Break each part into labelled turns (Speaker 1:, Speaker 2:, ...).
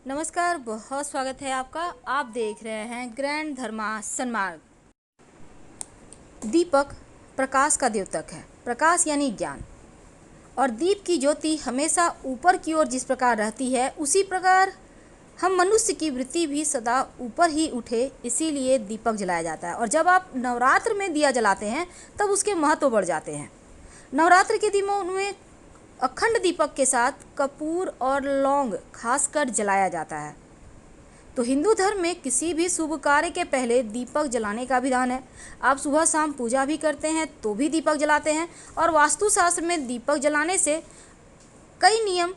Speaker 1: नमस्कार, बहुत स्वागत है आपका। आप देख रहे हैं ग्रैंड धर्मा सन्मार्ग। दीपक प्रकाश का द्योतक है। प्रकाश यानी ज्ञान, और दीप की ज्योति हमेशा ऊपर की ओर जिस प्रकार रहती है, उसी प्रकार हम मनुष्य की वृत्ति भी सदा ऊपर ही उठे, इसीलिए दीपक जलाया जाता है। और जब आप नवरात्र में दिया जलाते हैं तब उसके महत्व बढ़ जाते हैं। नवरात्र के दिनों में अखंड दीपक के साथ कपूर और लौंग खासकर जलाया जाता है। तो हिंदू धर्म में किसी भी शुभ कार्य के पहले दीपक जलाने का विधान है। आप सुबह शाम पूजा भी करते हैं तो भी दीपक जलाते हैं, और वास्तुशास्त्र में दीपक जलाने से कई नियम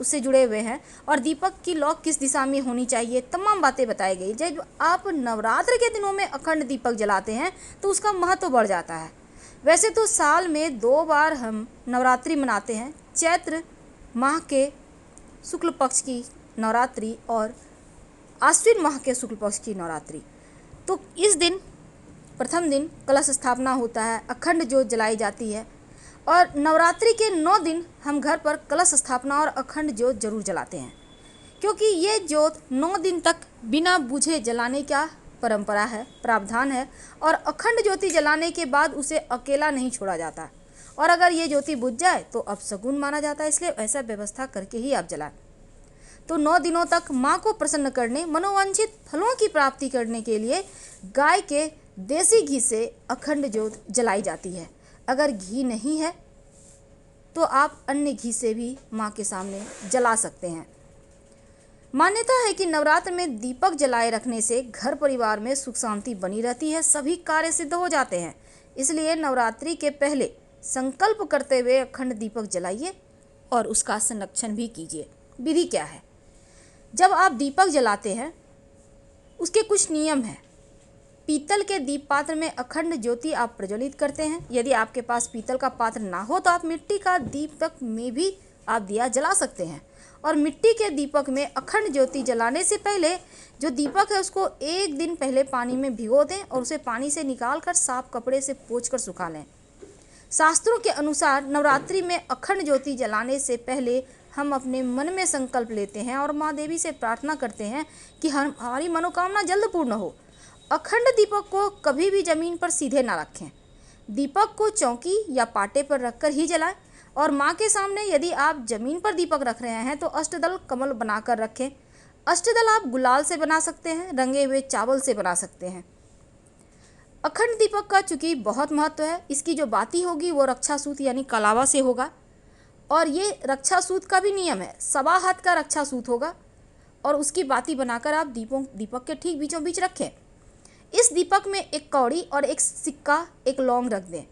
Speaker 1: उससे जुड़े हुए हैं, और दीपक की लौ किस दिशा में होनी चाहिए, तमाम बातें बताई गई। जब आप नवरात्र के दिनों में अखंड दीपक जलाते हैं तो उसका महत्व बढ़ जाता है। वैसे तो साल में 2 बार हम नवरात्रि मनाते हैं, चैत्र माह के शुक्ल पक्ष की नवरात्रि और आश्विन माह के शुक्ल पक्ष की नवरात्रि। तो इस दिन प्रथम दिन कलश स्थापना होता है, अखंड ज्योत जलाई जाती है, और नवरात्रि के 9 दिन हम घर पर कलश स्थापना और अखंड ज्योत जरूर जलाते हैं, क्योंकि ये ज्योत 9 दिन तक बिना बुझे जलाने का परंपरा है, प्रावधान है। और अखंड ज्योति जलाने के बाद उसे अकेला नहीं छोड़ा जाता, और अगर ये ज्योति बुझ जाए तो अपशगुन माना जाता है, इसलिए ऐसा व्यवस्था करके ही आप जलाएं। तो 9 दिनों तक माँ को प्रसन्न करने, मनोवांछित फलों की प्राप्ति करने के लिए गाय के देसी घी से अखंड ज्योत जलाई जाती है। अगर घी नहीं है तो आप अन्य घी से भी माँ के सामने जला सकते हैं। मान्यता है कि नवरात्र में दीपक जलाए रखने से घर परिवार में सुख शांति बनी रहती है, सभी कार्य सिद्ध हो जाते हैं। इसलिए नवरात्रि के पहले संकल्प करते हुए अखंड दीपक जलाइए और उसका संरक्षण भी कीजिए। विधि क्या है? जब आप दीपक जलाते हैं उसके कुछ नियम हैं। पीतल के दीप पात्र में अखंड ज्योति आप प्रज्वलित करते हैं। यदि आपके पास पीतल का पात्र ना हो तो आप मिट्टी का दीपक में भी आप दिया जला सकते हैं। और मिट्टी के दीपक में अखंड ज्योति जलाने से पहले जो दीपक है उसको 1 दिन पहले पानी में भिगो दें और उसे पानी से निकाल कर साफ कपड़े से पोंछ कर सुखा लें। शास्त्रों के अनुसार नवरात्रि में अखंड ज्योति जलाने से पहले हम अपने मन में संकल्प लेते हैं और माँ देवी से प्रार्थना करते हैं कि हमारी मनोकामना जल्द पूर्ण हो। अखंड दीपक को कभी भी जमीन पर सीधे ना रखें। दीपक को चौकी या पाटे पर रखकर ही जलाएं। और माँ के सामने यदि आप जमीन पर दीपक रख रहे हैं तो अष्टदल कमल बनाकर रखें। अष्टदल आप गुलाल से बना सकते हैं, रंगे हुए चावल से बना सकते हैं। अखंड दीपक का चूंकि बहुत महत्व है, इसकी जो बाती होगी वो रक्षा सूत यानी कलावा से होगा। और ये रक्षा सूत का भी नियम है, 1.25 हाथ का रक्षा सूत होगा, और उसकी बाती बनाकर आप दीपक के ठीक बीचों बीच रखें। इस दीपक में एक कौड़ी और एक सिक्का, एक लौंग रख दें।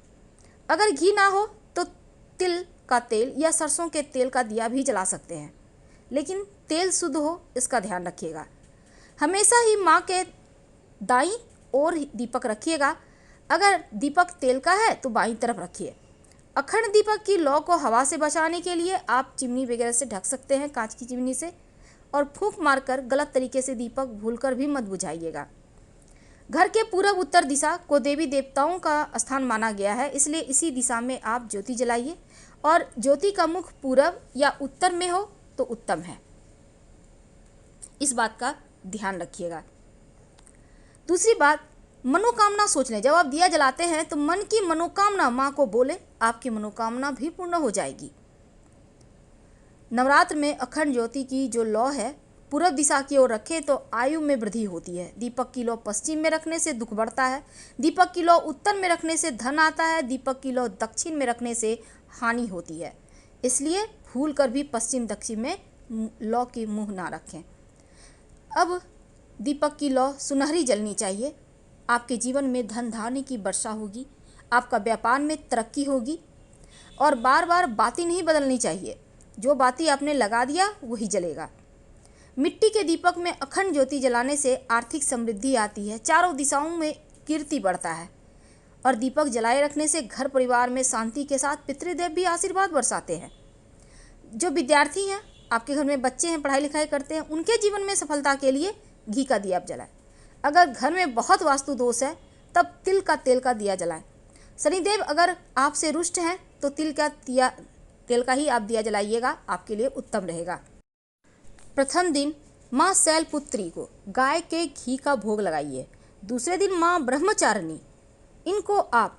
Speaker 1: अगर घी ना हो तो तिल का तेल या सरसों के तेल का दिया भी जला सकते हैं, लेकिन तेल शुद्ध हो इसका ध्यान रखिएगा। हमेशा ही माँ के दाईं ओर दीपक रखिएगा। अगर दीपक तेल का है तो बाईं तरफ रखिए। अखंड दीपक की लौ को हवा से बचाने के लिए आप चिमनी वगैरह से ढक सकते हैं, कांच की चिमनी से, और फूंक मारकर गलत तरीके से दीपक भूलकर भी मत बुझाइएगा। घर के पूरब उत्तर दिशा को देवी देवताओं का स्थान माना गया है, इसलिए इसी दिशा में आप ज्योति जलाइए, और ज्योति का मुख पूरब या उत्तर में हो तो उत्तम है। इस बात का ध्यान रखिएगा। दूसरी बात, मनोकामना सोच लें। जब आप दिया जलाते हैं तो मन की मनोकामना माँ को बोले, आपकी मनोकामना भी पूर्ण हो जाएगी। नवरात्र में अखंड ज्योति की जो लौ है पूरब दिशा की ओर रखें तो आयु में वृद्धि होती है। दीपक की लौ पश्चिम में रखने से दुख बढ़ता है। दीपक की लौ उत्तर में रखने से धन आता है। दीपक की लौ दक्षिण में रखने से हानि होती है। इसलिए भूल कर भी पश्चिम दक्षिण में लौ की मुंह ना रखें। अब दीपक की लौ सुनहरी जलनी चाहिए। आपके जीवन में धन धान्य की वर्षा होगी, आपका व्यापार में तरक्की होगी, और बार बार बाती नहीं बदलनी चाहिए। जो बाती आपने लगा दिया वही जलेगा। मिट्टी के दीपक में अखंड ज्योति जलाने से आर्थिक समृद्धि आती है, चारों दिशाओं में कीर्ति बढ़ता है, और दीपक जलाए रखने से घर परिवार में शांति के साथ पितृदेव भी आशीर्वाद बरसाते हैं। जो विद्यार्थी हैं, आपके घर में बच्चे हैं, पढ़ाई लिखाई करते हैं, उनके जीवन में सफलता के लिए घी का दिया आप जलाएं। अगर घर में बहुत वास्तु दोष है तब तिल का तेल का दिया जलाएं। शनिदेव अगर आपसे रुष्ट हैं तो तेल का ही आप दिया जलाइएगा, आपके लिए उत्तम रहेगा। प्रथम दिन माँ शैलपुत्री को गाय के घी का भोग लगाइए। दूसरे दिन माँ ब्रह्मचारिणी, इनको आप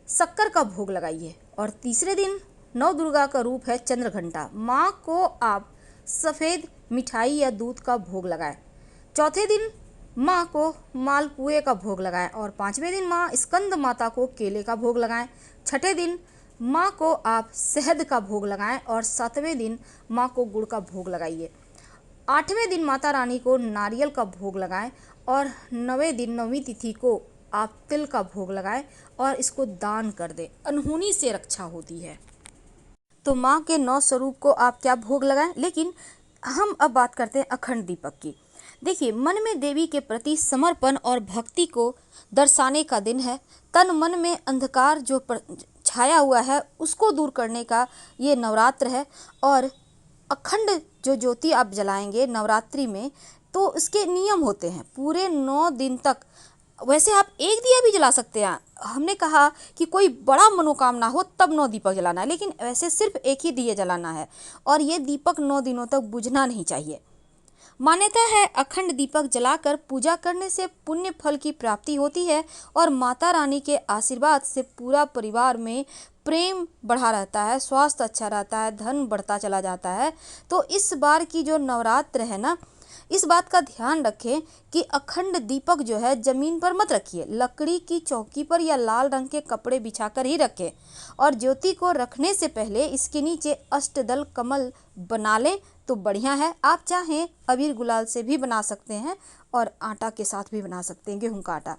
Speaker 1: शक्कर का भोग लगाइए। और तीसरे दिन नव दुर्गा का रूप है चंद्रघंटा, माँ को आप सफ़ेद मिठाई या दूध का भोग लगाएं। चौथे दिन माँ को मालपुए का भोग लगाएं और पाँचवें दिन माँ स्कंद माता को केले का भोग लगाएं। छठे दिन माँ को आप शहद का भोग लगाएं और सातवें दिन माँ को गुड़ का भोग लगाइए। आठवें दिन माता रानी को नारियल का भोग लगाएं और नवें दिन नवमी तिथि को आप तिल का भोग लगाएं और इसको दान कर दें। अनहोनी से रक्षा होती है। तो माँ के 9 स्वरूप को आप क्या भोग लगाएं। लेकिन हम अब बात करते हैं अखंड दीपक की। देखिए, मन में देवी के प्रति समर्पण और भक्ति को दर्शाने का दिन है। तन मन में अंधकार जो छाया हुआ है उसको दूर करने का ये नवरात्र है। और अखंड जो ज्योति आप जलाएंगे नवरात्रि में, तो इसके नियम होते हैं पूरे 9 दिन तक। वैसे आप एक दिया भी जला सकते हैं। हमने कहा कि कोई बड़ा मनोकामना हो तब 9 दीपक जलाना है, लेकिन वैसे सिर्फ एक ही दिया जलाना है और ये दीपक 9 दिनों तक बुझना नहीं चाहिए। मान्यता है अखंड दीपक जलाकर पूजा करने से पुण्य फल की प्राप्ति होती है और माता रानी के आशीर्वाद से पूरा परिवार में प्रेम बढ़ा रहता है, स्वास्थ्य अच्छा रहता है, धन बढ़ता चला जाता है। तो इस बार की जो नवरात्र है ना, इस बात का ध्यान रखें कि अखंड दीपक जो है ज़मीन पर मत रखिए, लकड़ी की चौकी पर या लाल रंग के कपड़े बिछाकर ही रखें। और ज्योति को रखने से पहले इसके नीचे अष्टदल कमल बना लें तो बढ़िया है। आप चाहें अबीर गुलाल से भी बना सकते हैं और आटा के साथ भी बना सकते हैं, गेहूं का आटा।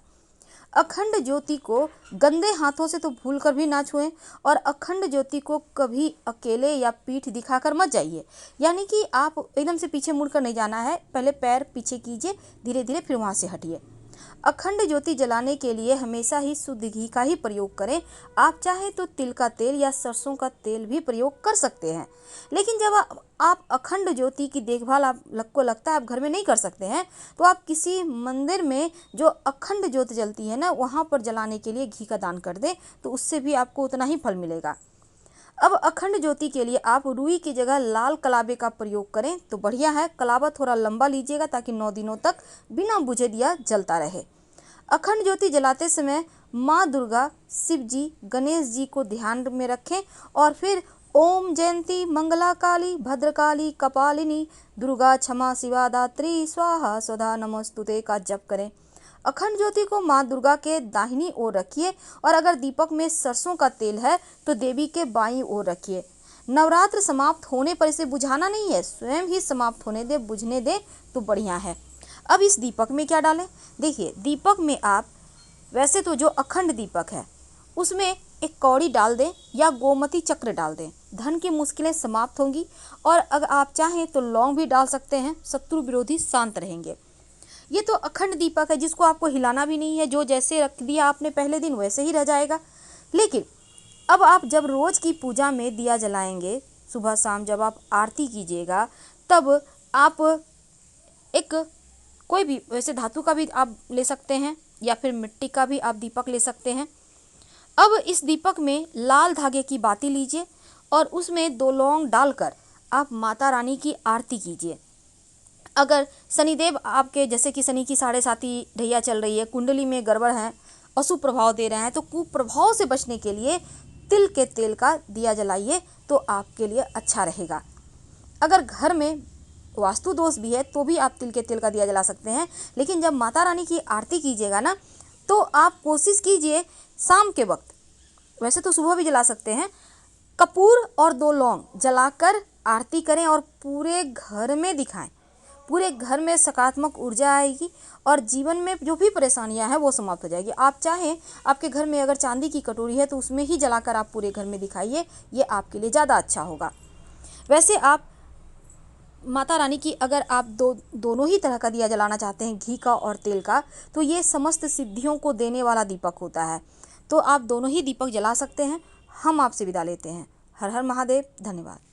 Speaker 1: अखंड ज्योति को गंदे हाथों से तो भूल कर भी ना छुएं और अखंड ज्योति को कभी अकेले या पीठ दिखाकर मत जाइए। यानी कि आप एकदम से पीछे मुड़कर नहीं जाना है, पहले पैर पीछे कीजिए, धीरे धीरे फिर वहाँ से हटिए। अखंड ज्योति जलाने के लिए हमेशा ही शुद्ध घी का ही प्रयोग करें। आप चाहें तो तिल का तेल या सरसों का तेल भी प्रयोग कर सकते हैं। लेकिन जब आप अखंड ज्योति की देखभाल आपको लगता है आप घर में नहीं कर सकते हैं, तो आप किसी मंदिर में जो अखंड ज्योति जलती है ना, वहाँ पर जलाने के लिए घी का दान कर दें, तो उससे भी आपको उतना ही फल मिलेगा। अब अखंड ज्योति के लिए आप रुई की जगह लाल कलाबे का प्रयोग करें तो बढ़िया है। कलाबा थोड़ा लंबा लीजिएगा ताकि 9 दिनों तक बिना बुझे दिया जलता रहे। अखंड ज्योति जलाते समय माँ दुर्गा, शिव जी, गणेश जी को ध्यान में रखें और फिर ओम जयंती मंगला काली भद्रकाली कपालिनी दुर्गा क्षमा शिवा दात्री स्वाहा स्वधा नमस्तुते का जप करें। अखंड ज्योति को माँ दुर्गा के दाहिनी ओर रखिए और अगर दीपक में सरसों का तेल है तो देवी के बाईं ओर रखिए। नवरात्र समाप्त होने पर इसे बुझाना नहीं है, स्वयं ही समाप्त होने दे, बुझने दे तो बढ़िया है। अब इस दीपक में क्या डालें? देखिए, दीपक में आप वैसे तो जो अखंड दीपक है उसमें एक कौड़ी डाल दें या गोमती चक्र डाल दें, धन की मुश्किलें समाप्त होंगी। और अगर आप चाहें तो लौंग भी डाल सकते हैं, शत्रु विरोधी शांत रहेंगे। ये तो अखंड दीपक है जिसको आपको हिलाना भी नहीं है, जो जैसे रख दिया आपने पहले दिन वैसे ही रह जाएगा। लेकिन अब आप जब रोज़ की पूजा में दिया जलाएंगे, सुबह शाम जब आप आरती कीजिएगा, तब आप एक कोई भी वैसे धातु का भी आप ले सकते हैं या फिर मिट्टी का भी आप दीपक ले सकते हैं। अब इस दीपक में लाल धागे की बाती लीजिए और उसमें 2 लौंग डालकर आप माता रानी की आरती कीजिए। अगर शनिदेव आपके, जैसे कि शनि की 7.5 ढैया चल रही है, कुंडली में गड़बड़ है, अशुभ प्रभाव दे रहे हैं, तो कुप्रभाव से बचने के लिए तिल के तेल का दिया जलाइए तो आपके लिए अच्छा रहेगा। अगर घर में वास्तु दोष भी है तो भी आप तिल के तेल का दिया जला सकते हैं। लेकिन जब माता रानी की आरती कीजिएगा ना, तो आप कोशिश कीजिए शाम के वक्त, वैसे तो सुबह भी जला सकते हैं, कपूर और 2 लौंग जलाकर आरती करें और पूरे घर में दिखाएं। पूरे घर में सकारात्मक ऊर्जा आएगी और जीवन में जो भी परेशानियां हैं वो समाप्त हो जाएगी। आप चाहें आपके घर में अगर चांदी की कटोरी है तो उसमें ही जलाकर आप पूरे घर में दिखाइए, ये आपके लिए ज़्यादा अच्छा होगा। वैसे आप माता रानी की अगर आप दोनों ही तरह का दिया जलाना चाहते हैं, घी का और तेल का, तो ये समस्त सिद्धियों को देने वाला दीपक होता है। तो आप दोनों ही दीपक जला सकते हैं। हम आपसे विदा लेते हैं। हर हर महादेव। धन्यवाद।